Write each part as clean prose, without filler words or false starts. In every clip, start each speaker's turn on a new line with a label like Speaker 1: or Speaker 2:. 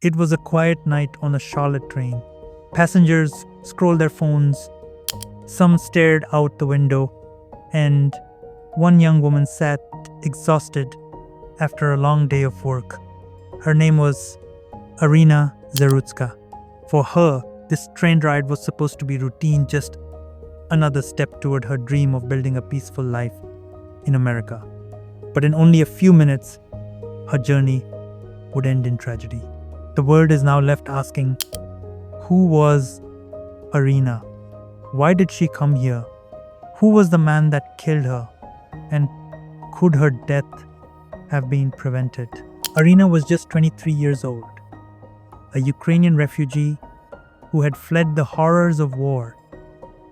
Speaker 1: It was a quiet night on a Charlotte train. Passengers scrolled their phones, some stared out the window, and one young woman sat exhausted after a long day of work. Her name was Iryna Zarutska. For her, this train ride was supposed to be routine, just another step toward her dream of building a peaceful life in America. But in only a few minutes, her journey would end in tragedy. The world is now left asking, who was Iryna? Why did she come here? Who was the man that killed her? And could her death have been prevented? Iryna was just 23 years old, a Ukrainian refugee who had fled the horrors of war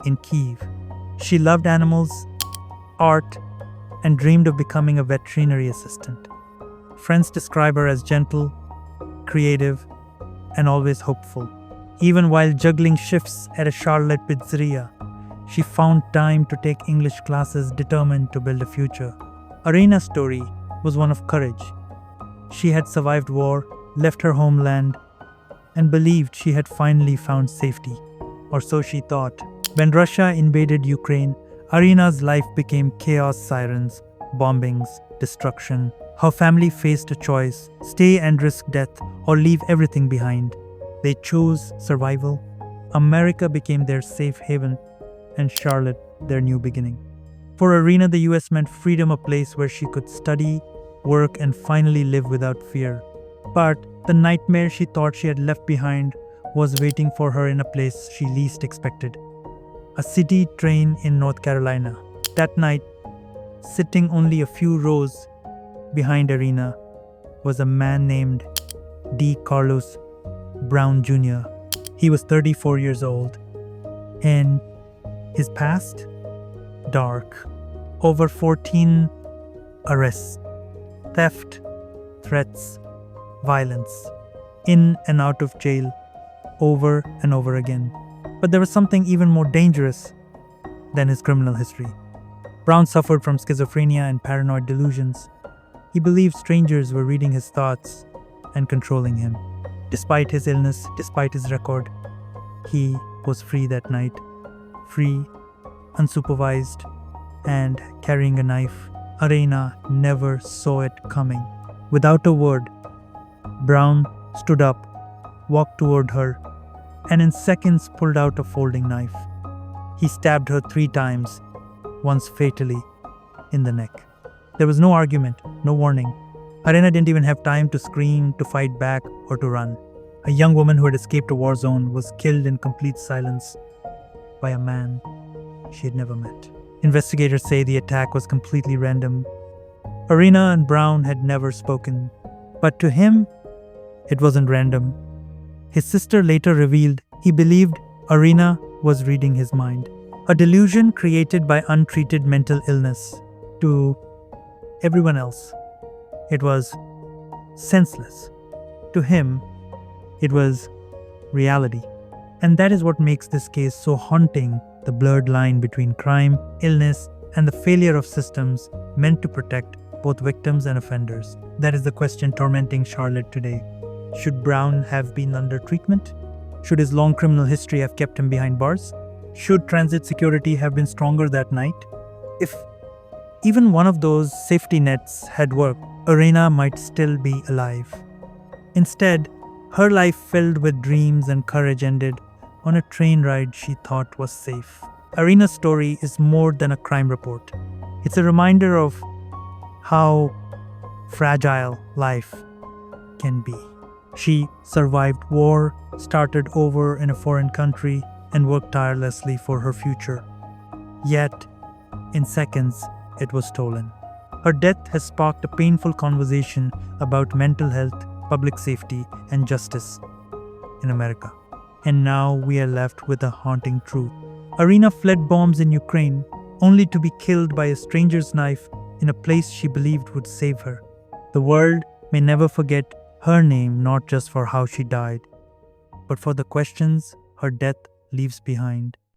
Speaker 1: in Kyiv. She loved animals, art, and dreamed of becoming a veterinary assistant. Friends describe her as gentle, creative, and always hopeful. Even while juggling shifts at a Charlotte pizzeria, she found time to take English classes, determined to build a future. Iryna's story was one of courage. She had survived war, left her homeland, and believed she had finally found safety, or so she thought. When Russia invaded Ukraine, Iryna's life became chaos, sirens, bombings, destruction. Her family faced a choice: stay and risk death, or leave everything behind. They chose survival. America became their safe haven, and Charlotte their new beginning. For Iryna, the US meant freedom, a place where she could study, work, and finally live without fear. But the nightmare she thought she had left behind was waiting for her in a place she least expected: a city train in North Carolina. That night, sitting only a few rows behind Iryna, was a man named D. Carlos Brown Jr. He was 34 years old, and his past? Dark. Over 14 arrests, theft, threats, violence, in and out of jail, over and over again. But there was something even more dangerous than his criminal history. Brown suffered from schizophrenia and paranoid delusions. He believed strangers were reading his thoughts and controlling him. Despite his illness, despite his record, he was free that night. Free, unsupervised, and carrying a knife. Iryna never saw it coming. Without a word, Brown stood up, walked toward her, and in seconds pulled out a folding knife. He stabbed her 3 times, once fatally, in the neck. There was no argument, no warning. Iryna didn't even have time to scream, to fight back, or to run. A young woman who had escaped a war zone was killed in complete silence by a man she had never met. Investigators say the attack was completely random. Iryna and Brown had never spoken, but to him, it wasn't random. His sister later revealed he believed Iryna was reading his mind, a delusion created by untreated mental illness. To everyone else, it was senseless. To him, it was reality. And that is what makes this case so haunting: the blurred line between crime, illness, and the failure of systems meant to protect both victims and offenders. That is the question tormenting Charlotte today. Should Brown have been under treatment? Should his long criminal history have kept him behind bars? Should transit security have been stronger that night? If even one of those safety nets had worked, Iryna might still be alive. Instead, her life filled with dreams and courage ended on a train ride she thought was safe. Iryna's story is more than a crime report. It's a reminder of how fragile life can be. She survived war, started over in a foreign country, and worked tirelessly for her future. Yet, in seconds, it was stolen. Her death has sparked a painful conversation about mental health, public safety, and justice in America. And now we are left with a haunting truth. Iryna fled bombs in Ukraine, only to be killed by a stranger's knife in a place she believed would save her. The world may never forget her name, not just for how she died, but for the questions her death leaves behind.